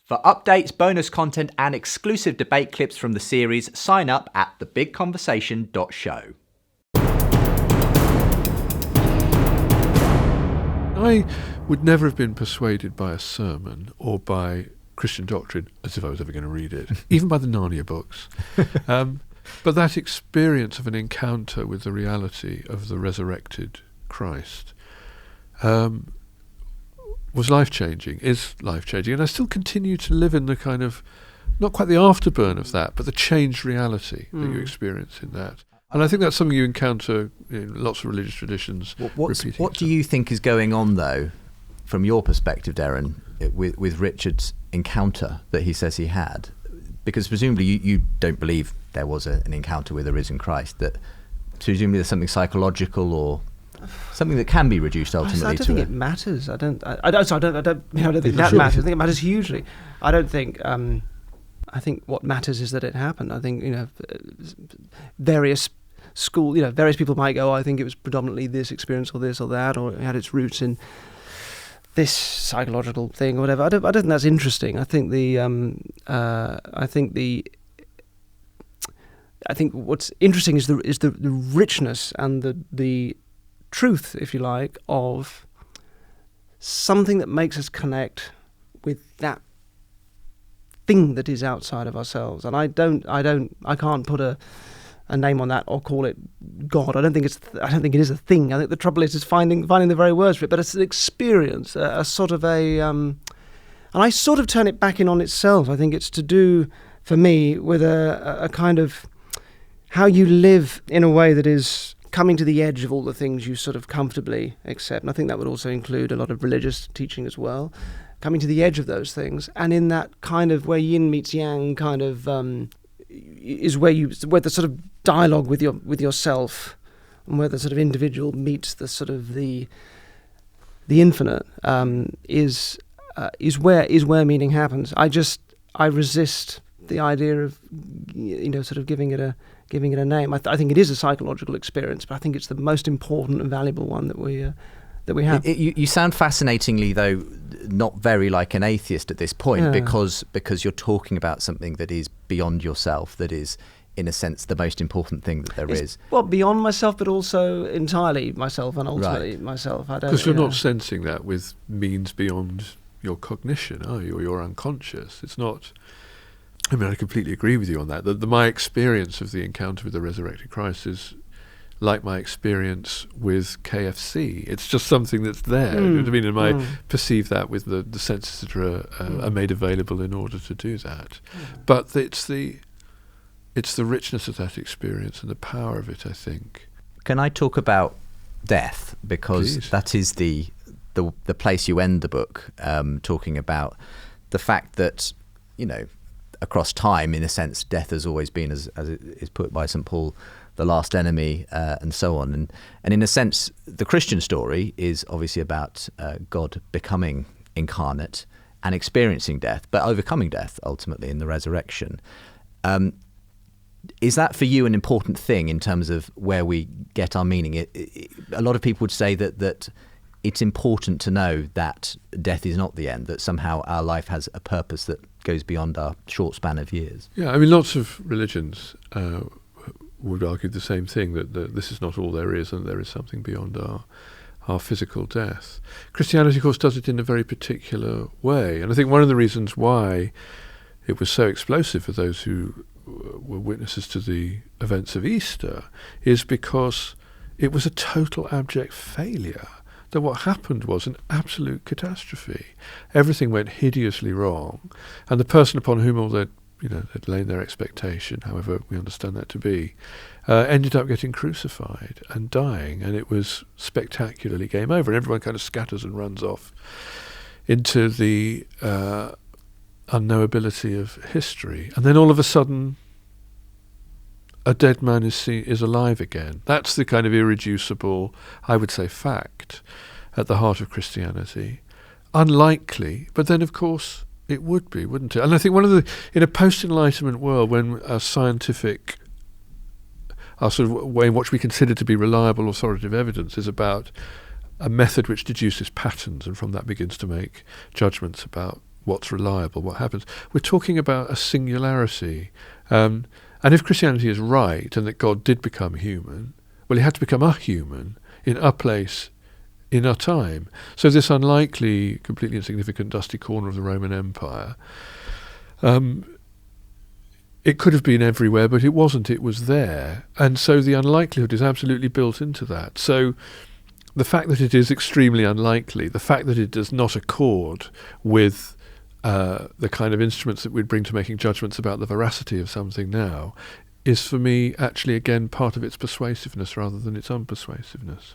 For updates, bonus content and exclusive debate clips from the series, sign up at thebigconversation.show. I would never have been persuaded by a sermon or by Christian doctrine, as if I was ever going to read it, even by the Narnia books. But that experience of an encounter with the reality of the resurrected Christ was life-changing, is life-changing, and I still continue to live in the kind of, not quite the afterburn of that, but the changed reality that you experience in that. And I think that's something you encounter in lots of religious traditions. What do you think is going on, though, from your perspective, Derren, with Richard's encounter that he says he had? Because presumably you don't believe there was an encounter with a risen Christ, that presumably there's something psychological or something that can be reduced ultimately. I don't think it matters. I don't think that matters. I think it matters hugely. I don't think. I think what matters is that it happened. I think various people might go, I think it was predominantly this experience or this or that, or it had its roots in this psychological thing or whatever. I don't think that's interesting. I think what's interesting is the richness and the truth, if you like, of something that makes us connect with that thing that is outside of ourselves. And I can't put a name on that or call it God. I don't think it is a thing. I think the trouble is finding the very words for it. But it's an experience, a sort of and I sort of turn it back in on itself. I think it's to do, for me, with a kind of how you live in a way that is coming to the edge of all the things you sort of comfortably accept. And I think that would also include a lot of religious teaching as well. Coming to the edge of those things, and in that kind of where yin meets yang kind of is where the sort of dialogue with yourself, and where the sort of individual meets the sort of the infinite is where meaning happens. I resist the idea of sort of giving it a name. I think it is a psychological experience, but I think it's the most important and valuable one that we have. You sound fascinatingly, though, not very like an atheist at this point, because you're talking about something that is beyond yourself, that is, in a sense, the most important thing that there is. Well, beyond myself, but also entirely myself and ultimately myself. Because you're not sensing that with means beyond your cognition, are you, or your unconscious? It's not... I mean, I completely agree with you on that. My experience of the encounter with the resurrected Christ is like my experience with KFC. It's just something that's there. You know what I mean? And I perceive that with the senses that are made available in order to do that. But it's the richness of that experience and the power of it, I think. Can I talk about death? Because Please. That is the place you end the book, talking about the fact that, across time, in a sense, death has always been, as it is put by St. Paul, the last enemy, and so on. And in a sense, the Christian story is obviously about God becoming incarnate and experiencing death, but overcoming death ultimately in the resurrection. Is that for you an important thing in terms of where we get our meaning? A lot of people would say that it's important to know that death is not the end, that somehow our life has a purpose that goes beyond our short span of years. Yeah, I mean, lots of religions would argue the same thing, that this is not all there is, and there is something beyond our physical death. Christianity, of course, does it in a very particular way, and I think one of the reasons why it was so explosive for those who were witnesses to the events of Easter is because it was a total abject failure. That what happened was an absolute catastrophe. Everything went hideously wrong, and the person upon whom all they'd laid their expectation, however we understand that to be, ended up getting crucified and dying, and it was spectacularly game over, and everyone kind of scatters and runs off into the unknowability of history. And then all of a sudden, a dead man is alive again. That's the kind of irreducible, I would say, fact at the heart of Christianity. Unlikely, but then of course it would be, wouldn't it? And I think in a post-Enlightenment world, when our sort of way in which we consider to be reliable authoritative evidence is about a method which deduces patterns and from that begins to make judgments about what's reliable, what happens. We're talking about a singularity. And if Christianity is right, and that God did become human, well, he had to become a human in a place, in a time. So this unlikely, completely insignificant, dusty corner of the Roman Empire, it could have been everywhere, but it wasn't. It was there. And so the unlikelihood is absolutely built into that. So the fact that it is extremely unlikely, the fact that it does not accord with the kind of instruments that we'd bring to making judgments about the veracity of something now, is for me actually, again, part of its persuasiveness rather than its unpersuasiveness.